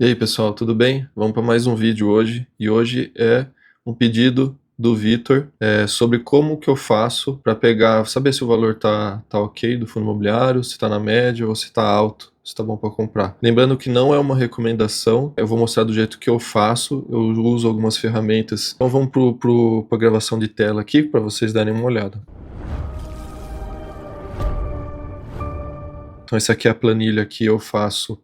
E aí, pessoal, tudo bem? Vamos para mais um vídeo hoje. E hoje é um pedido do Vitor sobre como que eu faço para pegar, saber se o valor tá ok do fundo imobiliário, se está na média ou se está alto, se está bom para comprar. Lembrando que não é uma recomendação, eu vou mostrar do jeito que eu faço, eu uso algumas ferramentas. Então vamos para a gravação de tela aqui para vocês darem uma olhada. Então essa aqui é a planilha que eu faço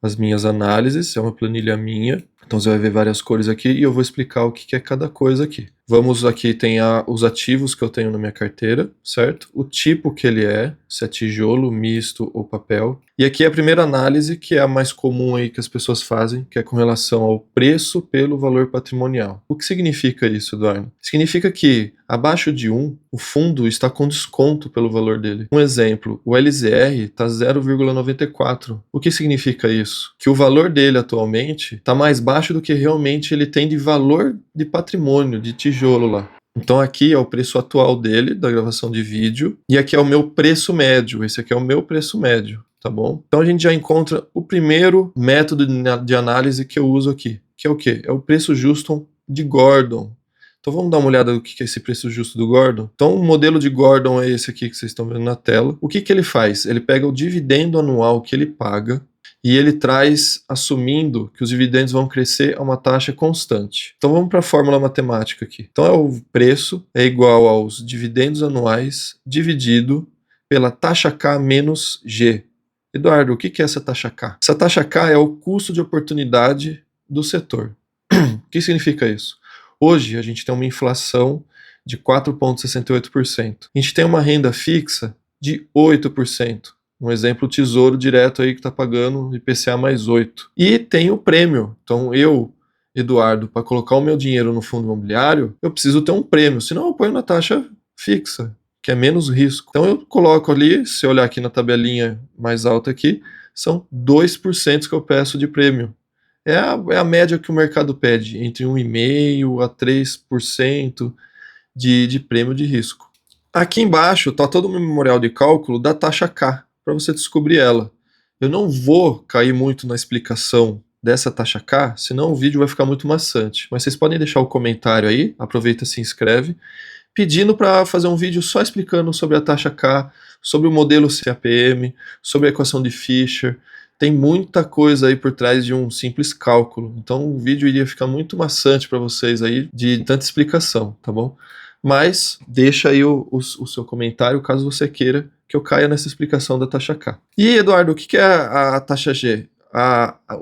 as minhas análises, é uma planilha minha, então você vai ver várias cores aqui e eu vou explicar o que é cada coisa aqui. Vamos aqui, tem os ativos que eu tenho na minha carteira, certo? O tipo que ele é, se é tijolo, misto ou papel. E aqui é a primeira análise, que é a mais comum aí que as pessoas fazem, que é com relação ao preço pelo valor patrimonial. O que significa isso, Eduardo? Significa que abaixo de 1, o fundo está com desconto pelo valor dele. Um exemplo, o LZR está 0,94. O que significa isso? Que o valor dele atualmente está mais baixo do que realmente ele tem de valor de patrimônio, de tijolo lá. Então aqui é o preço atual dele, da gravação de vídeo, e aqui é o meu preço médio, esse aqui é o meu preço médio, tá bom? Então a gente já encontra o primeiro método de análise que eu uso aqui, que é o quê? É o preço justo de Gordon. Então vamos dar uma olhada no que é esse preço justo do Gordon. Então o modelo de Gordon é esse aqui que vocês estão vendo na tela. O que ele faz? Ele pega o dividendo anual que ele paga, e ele traz assumindo que os dividendos vão crescer a uma taxa constante. Então vamos para a fórmula matemática aqui. Então o preço é igual aos dividendos anuais dividido pela taxa K menos G. Eduardo, o que é essa taxa K? Essa taxa K é o custo de oportunidade do setor. O que significa isso? Hoje a gente tem uma inflação de 4,68%. A gente tem uma renda fixa de 8%. Um exemplo, o Tesouro Direto aí que está pagando IPCA mais 8. E tem o prêmio. Então eu, Eduardo, para colocar o meu dinheiro no fundo imobiliário, eu preciso ter um prêmio, senão eu ponho na taxa fixa, que é menos risco. Então eu coloco ali, se eu olhar aqui na tabelinha mais alta aqui, são 2% que eu peço de prêmio. É a média que o mercado pede, entre 1,5% a 3% de prêmio de risco. Aqui embaixo está todo o meu memorial de cálculo da taxa K, para você descobrir ela. Eu não vou cair muito na explicação dessa taxa K, senão o vídeo vai ficar muito maçante. Mas vocês podem deixar o comentário aí, aproveita e se inscreve, pedindo para fazer um vídeo só explicando sobre a taxa K, sobre o modelo CAPM, sobre a equação de Fisher. Tem muita coisa aí por trás de um simples cálculo. Então o vídeo iria ficar muito maçante para vocês aí de tanta explicação, tá bom? Mas deixa aí o seu comentário caso você queira que eu caia nessa explicação da taxa K. E, Eduardo, o que é a taxa G?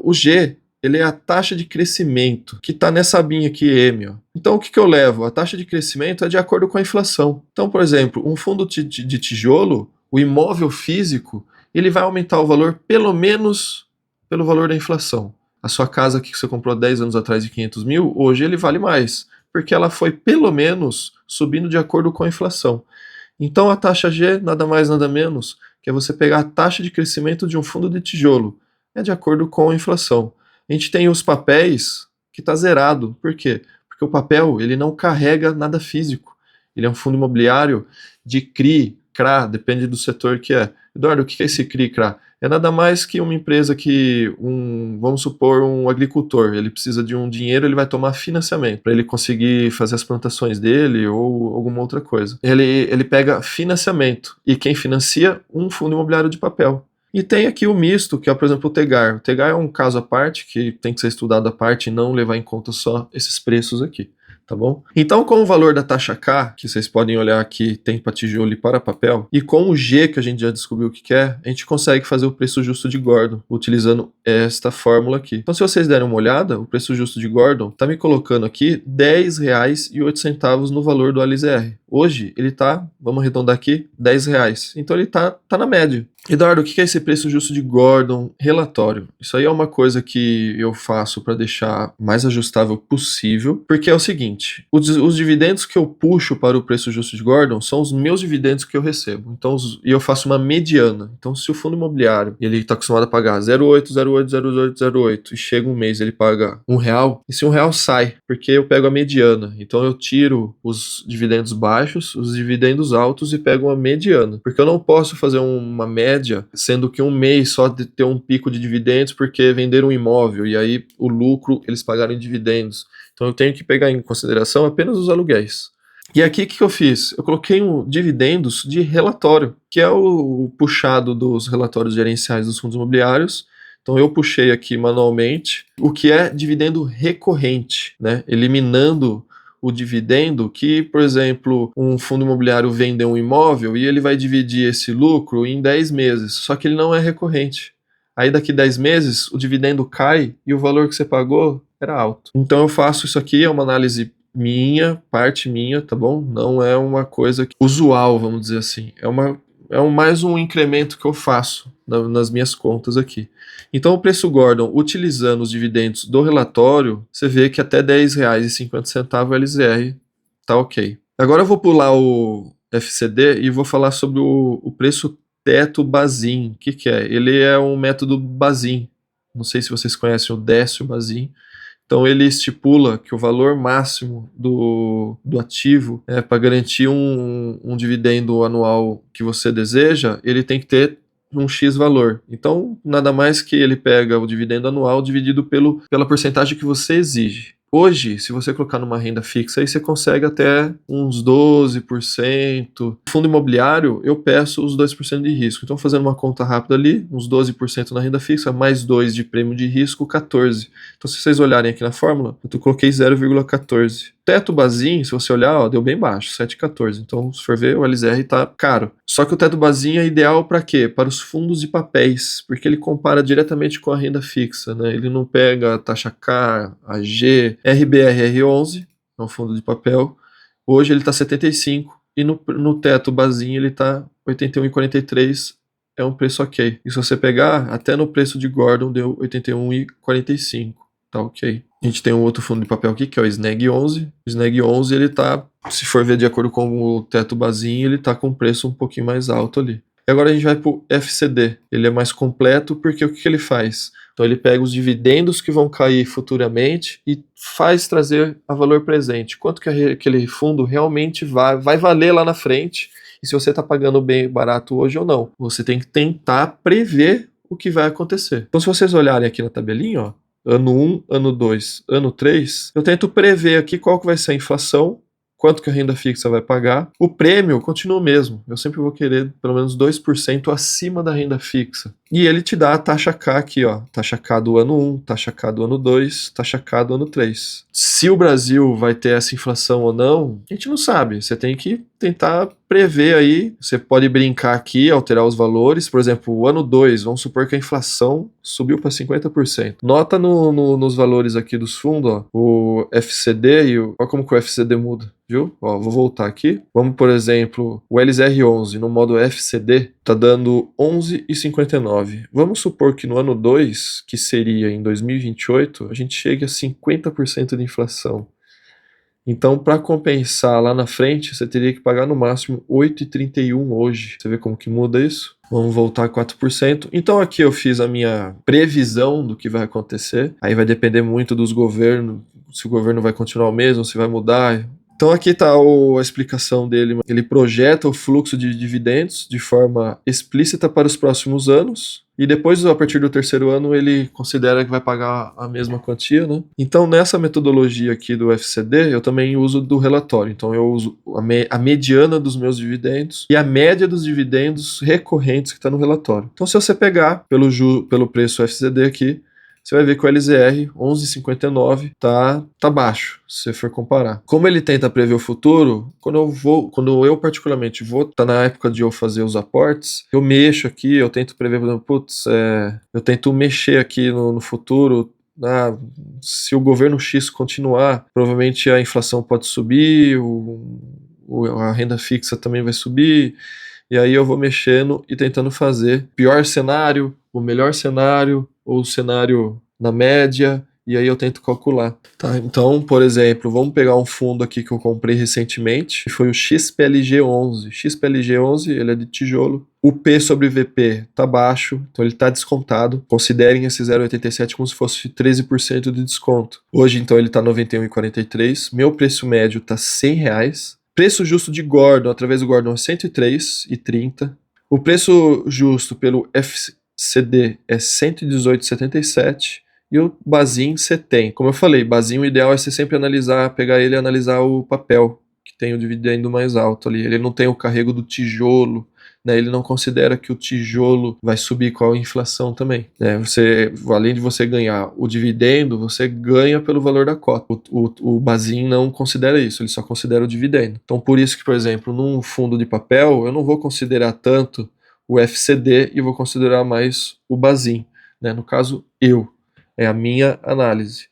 O G, ele é a taxa de crescimento, que está nessa abinha aqui, M. Ó. Então, o que eu levo? A taxa de crescimento é de acordo com a inflação. Então, por exemplo, um fundo de tijolo, o imóvel físico, ele vai aumentar o valor pelo menos pelo valor da inflação. A sua casa que você comprou 10 anos atrás de 500 mil, hoje ele vale mais, porque ela foi pelo menos subindo de acordo com a inflação. Então a taxa G nada mais nada menos que é você pegar a taxa de crescimento de um fundo de tijolo. É de acordo com a inflação. A gente tem os papéis que está zerado. Por quê? Porque o papel ele não carrega nada físico. Ele é um fundo imobiliário de CRI, CRA, depende do setor que é. Eduardo, o que é esse CRI, CRA? É nada mais que uma empresa que, vamos supor, um agricultor, ele precisa de um dinheiro, ele vai tomar financiamento para ele conseguir fazer as plantações dele ou alguma outra coisa. Ele pega financiamento e quem financia? Um fundo imobiliário de papel. E tem aqui o misto, que é, por exemplo, o Tegar. O Tegar é um caso à parte, que tem que ser estudado à parte e não levar em conta só esses preços aqui. Tá bom? Então, com o valor da taxa K, que vocês podem olhar aqui, tem para tijolo e para papel, e com o G, que a gente já descobriu o que é, a gente consegue fazer o preço justo de Gordon, utilizando esta fórmula aqui. Então, se vocês derem uma olhada, o preço justo de Gordon está me colocando aqui R$10,08 no valor do LZR. Hoje, ele está, vamos arredondar aqui, R$10. Então, ele está na média. Eduardo, o que é esse preço justo de Gordon relatório? Isso aí é uma coisa que eu faço para deixar mais ajustável possível, porque é o seguinte, os dividendos que eu puxo para o preço justo de Gordon são os meus dividendos que eu recebo. Então, e eu faço uma mediana. Então, se o fundo imobiliário ele está acostumado a pagar 0,8, 0,8, 0,8, 0,8 e chega um mês ele paga R$1, esse R$1 sai, porque eu pego a mediana. Então, eu tiro os dividendos baixos, os dividendos altos e pego uma mediana, porque eu não posso fazer uma média média, sendo que um mês só de ter um pico de dividendos porque venderam um imóvel e aí o lucro eles pagaram em dividendos. Então eu tenho que pegar em consideração apenas os aluguéis. E aqui o que eu fiz? Eu coloquei dividendos de relatório, que é o puxado dos relatórios gerenciais dos fundos imobiliários. Então eu puxei aqui manualmente o que é dividendo recorrente, né? Eliminando o dividendo que, por exemplo, um fundo imobiliário vende um imóvel e ele vai dividir esse lucro em 10 meses, só que ele não é recorrente. Aí daqui 10 meses o dividendo cai e o valor que você pagou era alto. Então eu faço isso aqui, é uma análise minha, parte minha, tá bom? Não é uma coisa usual, vamos dizer assim. Mais um incremento que eu faço nas minhas contas aqui. Então o preço Gordon, utilizando os dividendos do relatório, você vê que até R$10,50 o LZR tá ok. Agora eu vou pular o FCD e vou falar sobre o preço teto Bazin. O que é? Ele é um método Bazin. Não sei se vocês conhecem o Décio Bazin. Então ele estipula que o valor máximo do ativo para garantir um dividendo anual que você deseja, ele tem que ter um X valor. Então, nada mais que ele pega o dividendo anual dividido pela porcentagem que você exige. Hoje, se você colocar numa renda fixa, aí você consegue até uns 12%. Fundo imobiliário, eu peço os 2% de risco. Então, fazendo uma conta rápida ali, uns 12% na renda fixa, mais 2 de prêmio de risco, 14. Então, se vocês olharem aqui na fórmula, eu coloquei 0,14. Teto Bazin, se você olhar, deu bem baixo, 7,14. Então, se for ver, o LZR tá caro. Só que o teto Bazin é ideal para quê? Para os fundos de papéis, porque ele compara diretamente com a renda fixa, né? Ele não pega a taxa K, a G, RBRR11, é um fundo de papel. Hoje ele está 75 e no teto Bazin ele está 81,43. É um preço ok. E se você pegar, até no preço de Gordon deu 81,45. Tá ok. A gente tem um outro fundo de papel aqui, que é o Snag 11. O Snag 11, ele tá, se for ver de acordo com o teto Bazin, ele tá com um preço um pouquinho mais alto ali. E agora a gente vai pro FCD. Ele é mais completo porque o que ele faz? Então ele pega os dividendos que vão cair futuramente e faz trazer a valor presente. Quanto que aquele fundo realmente vai valer lá na frente e se você está pagando bem barato hoje ou não. Você tem que tentar prever o que vai acontecer. Então se vocês olharem aqui na tabelinha, ó, ano 1, ano 2, ano 3, eu tento prever aqui qual que vai ser a inflação, quanto que a renda fixa vai pagar. O prêmio continua o mesmo. Eu sempre vou querer pelo menos 2% acima da renda fixa. E ele te dá a taxa K aqui, ó. Taxa K do ano 1, taxa K do ano 2, taxa K do ano 3. Se o Brasil vai ter essa inflação ou não, a gente não sabe. Você tem que tentar prever aí. Você pode brincar aqui, alterar os valores. Por exemplo, o ano 2, vamos supor que a inflação subiu para 50%. Nota nos valores aqui dos fundos, ó, o FCD e olha como que o FCD muda. Viu? Ó, vou voltar aqui. Vamos, por exemplo, o LZR11 no modo FCD tá dando 11,59. Vamos supor que no ano 2, que seria em 2028, a gente chegue a 50% de inflação. Então, para compensar lá na frente, você teria que pagar no máximo 8,31 hoje. Você vê como que muda isso? Vamos voltar a 4%. Então aqui eu fiz a minha previsão do que vai acontecer. Aí vai depender muito dos governos, se o governo vai continuar o mesmo, se vai mudar. Então aqui está a explicação dele. Ele projeta o fluxo de dividendos de forma explícita para os próximos anos. E depois, a partir do terceiro ano, ele considera que vai pagar a mesma quantia, né? Então, nessa metodologia aqui do FCD, eu também uso do relatório. Então, eu uso a mediana dos meus dividendos e a média dos dividendos recorrentes que está no relatório. Então, se você pegar pelo preço FCD aqui, você vai ver que o LZR 11,59 tá baixo, se você for comparar. Como ele tenta prever o futuro, quando eu particularmente vou, tá na época de eu fazer os aportes, eu mexo aqui, eu tento prever, por exemplo, eu tento mexer aqui no futuro. Se o governo X continuar, provavelmente a inflação pode subir, a renda fixa também vai subir, e aí eu vou mexendo e tentando fazer pior cenário, o melhor cenário, ou o cenário na média, e aí eu tento calcular. Tá? Então, por exemplo, vamos pegar um fundo aqui que eu comprei recentemente, que foi o XPLG11. XPLG11, ele é de tijolo. O P sobre VP tá baixo, então ele tá descontado. Considerem esse 0,87 como se fosse 13% de desconto. Hoje, então, ele tá 91,43. Meu preço médio tá R$100. Preço justo de Gordon, através do Gordon, é 103,30. O preço justo pelo FCD é 118,77 e o Bazin você tem. Como eu falei, Bazin o ideal é você sempre analisar, pegar ele e analisar o papel, que tem o dividendo mais alto ali. Ele não tem o carrego do tijolo, né? Ele não considera que o tijolo vai subir com a inflação também, né? Você, além de você ganhar o dividendo, você ganha pelo valor da cota. O Bazin não considera isso, ele só considera o dividendo. Então, por isso que, por exemplo, num fundo de papel, eu não vou considerar tanto o FCD e vou considerar mais o Bazin, né? No caso, é a minha análise.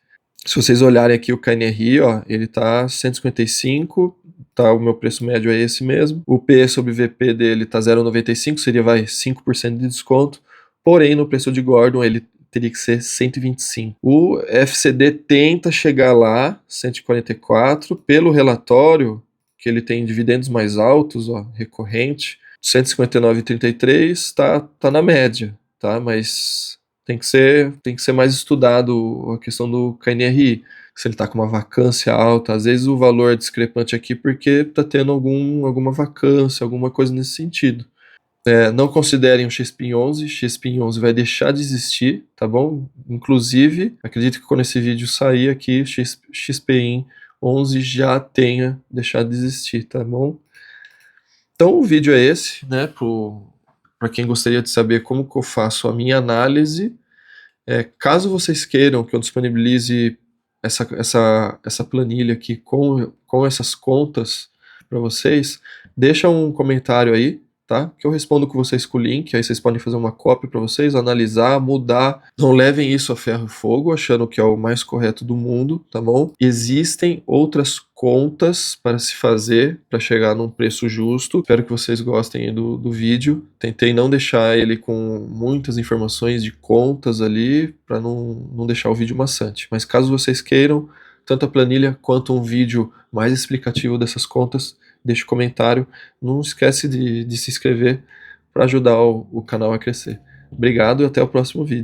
Se vocês olharem aqui o KNRI, ó, ele tá 155, tá, o meu preço médio é esse mesmo. O P sobre VP dele tá 0,95, seria, 5% de desconto. Porém, no preço de Gordon, ele teria que ser 125. O FCD tenta chegar lá, 144, pelo relatório, que ele tem dividendos mais altos, ó, recorrente, 159,33, tá na média, tá? Mas tem que ser mais estudado a questão do KNRI, se ele está com uma vacância alta. Às vezes o valor é discrepante aqui porque está tendo alguma vacância, alguma coisa nesse sentido. Não considerem o XPIN 11, XPIN 11 vai deixar de existir, tá bom? Inclusive, acredito que quando esse vídeo sair aqui, XPIN 11 já tenha deixado de existir, tá bom? Então o vídeo é esse, né, para quem gostaria de saber como que eu faço a minha análise. Caso vocês queiram que eu disponibilize essa planilha aqui com essas contas para vocês, deixa um comentário aí, tá? Que eu respondo com vocês com o link, aí vocês podem fazer uma cópia para vocês, analisar, mudar. Não levem isso a ferro e fogo, achando que é o mais correto do mundo, tá bom? Existem outras contas para se fazer para chegar num preço justo. Espero que vocês gostem aí do vídeo. Tentei não deixar ele com muitas informações de contas ali, para não deixar o vídeo maçante. Mas caso vocês queiram, tanto a planilha quanto um vídeo mais explicativo dessas contas, deixe um comentário. Não esquece de se inscrever para ajudar o canal a crescer. Obrigado e até o próximo vídeo.